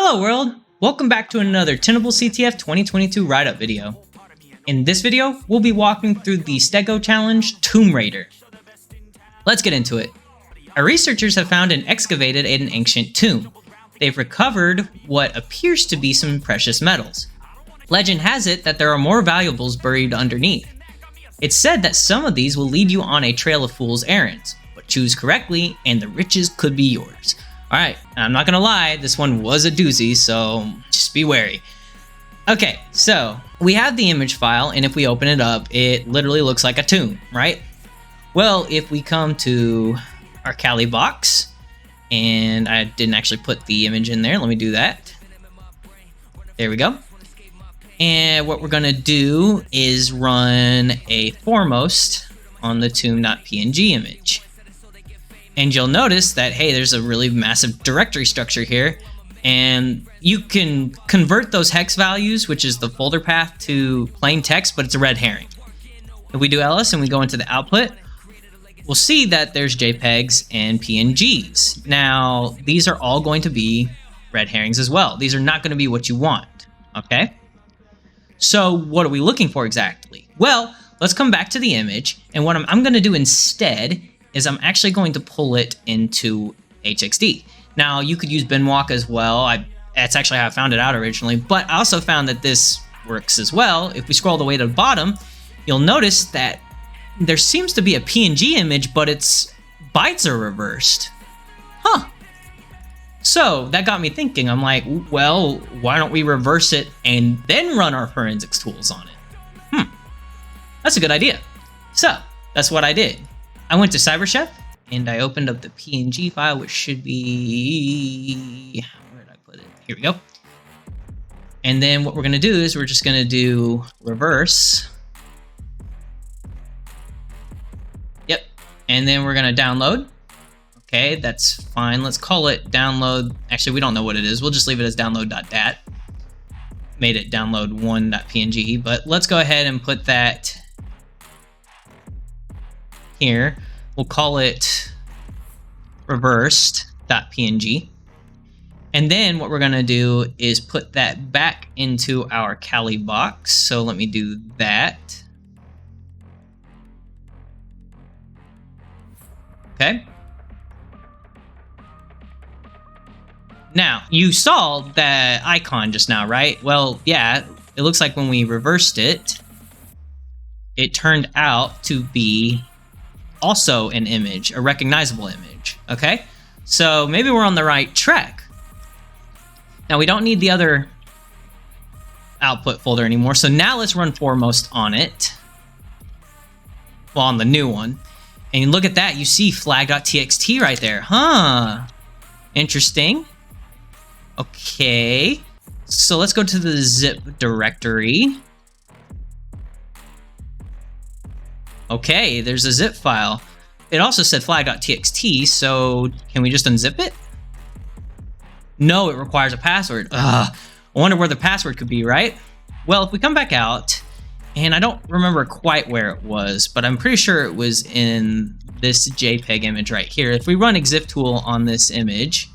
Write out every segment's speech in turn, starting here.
Hello world! Welcome back to another Tenable CTF 2022 write-up video. In this video, we'll be walking through the stego challenge Tomb Raider. Let's get into it. Our researchers have found and excavated an ancient tomb. They've recovered what appears to be some precious metals. Legend has it that there are more valuables buried underneath. It's said that some of these will lead you on a trail of fool's errands, but choose correctly and the riches could be yours. Alright, I'm not gonna lie, this one was a doozy, so just be wary. Okay, so we have the image file, and if we open it up, it literally looks like a tomb, right? Well, if we come to our Kali box, and I didn't actually put the image in there, let me do that. There we go. And what we're gonna do is run a foremost on the tomb.png image. And you'll notice that, hey, there's a really massive directory structure here, and you can convert those hex values, which is the folder path, to plain text, but it's a red herring. If we do ls and we go into the output, we'll see that there's JPEGs and PNGs. Now, these are all going to be red herrings as well. These are not going to be what you want, okay? So what are we looking for exactly? Well, let's come back to the image, and what I'm going to do instead is I'm actually going to pull it into HXD. Now, you could use binwalk as well. That's actually how I found it out originally, but I also found that this works as well. If we scroll the way to the bottom, you'll notice that there seems to be a PNG image, but its bytes are reversed. Huh. So that got me thinking. I'm like, well, why don't we reverse it and then run our forensics tools on it? That's a good idea. So that's what I did. I went to CyberChef and I opened up the PNG file, which should be, where did I put it? Here we go. And then what we're gonna do is we're just gonna do reverse. Yep. And then we're gonna download. Okay, that's fine. Let's call it download. Actually, we don't know what it is. We'll just leave it as download.dat. Made it download1.png, but let's go ahead and put that here. We'll call it reversed.png. And then what we're gonna do is put that back into our Kali box. So let me do that. Okay. Now, you saw that icon just now, right? Well, yeah, it looks like when we reversed it, it turned out to be also an image, a recognizable image, okay? So maybe we're on the right track. Now, we don't need the other output folder anymore, so now let's run foremost on it. Well, on the new one. And you look at that, you see flag.txt right there. Huh. Interesting. Okay. So let's go to the zip directory. Okay, there's a zip file. It also said flag.txt, so can we just unzip it? No, it requires a password. Ugh, I wonder where the password could be, right? Well, if we come back out, and I don't remember quite where it was, but I'm pretty sure it was in this JPEG image right here. If we run exif tool on this image,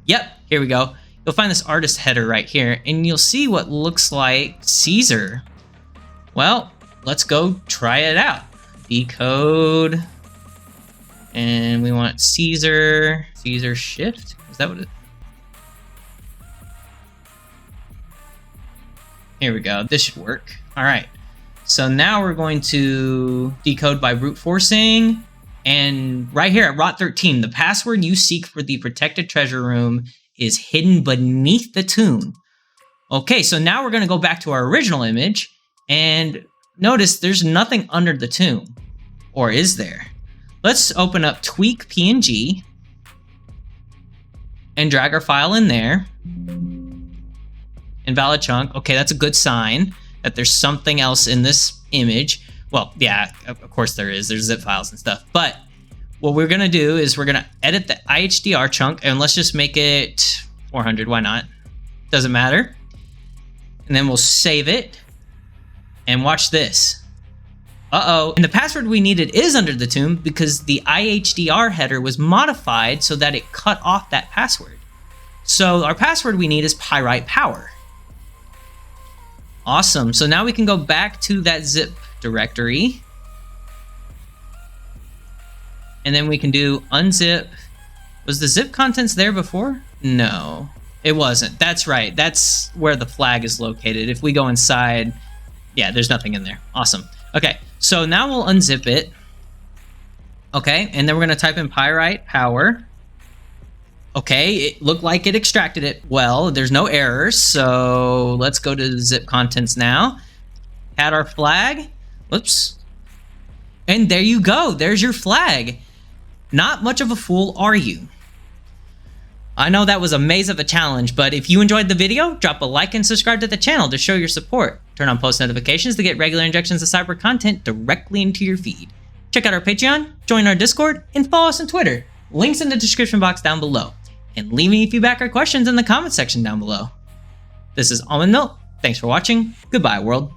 yep, here we go. You'll find this artist header right here, and you'll see what looks like Caesar. Well, let's go try it out. Decode, and we want Caesar shift. Is that what it? Here we go. This should work. All right. So now we're going to decode by brute forcing, and right here at rot13, the password you seek for the protected treasure room is hidden beneath the tomb. Okay, so now we're going to go back to our original image, and notice there's nothing under the tomb. Or is there? Let's open up tweak PNG and drag our file in there. Invalid chunk. Okay, that's a good sign that there's something else in this image. Well, yeah, of course there is. There's zip files and stuff. But what we're going to do is we're going to edit the IHDR chunk, and let's just make it 400. Why not? Doesn't matter. And then we'll save it. And watch this. Uh-oh. And the password we needed is under the tomb because the IHDR header was modified so that it cut off that password. So our password we need is pyrite power. Awesome. So now we can go back to that zip directory. And then we can do unzip. Was the zip contents there before? No, it wasn't. That's right. That's where the flag is located. If we go inside, yeah, there's nothing in there. Awesome. Okay, so now we'll unzip it. Okay, and then we're going to type in pyrite power. Okay, it looked like it extracted it well. There's no errors, so let's go to the zip contents now. Add our flag. Whoops. And there you go. There's your flag. Not much of a fool, are you? I know that was a maze of a challenge, but if you enjoyed the video, drop a like and subscribe to the channel to show your support. Turn on post notifications to get regular injections of cyber content directly into your feed. Check out our Patreon, join our Discord, and follow us on Twitter. Links in the description box down below. And leave any feedback or questions in the comment section down below. This is Almond Milk. Thanks for watching. Goodbye, world.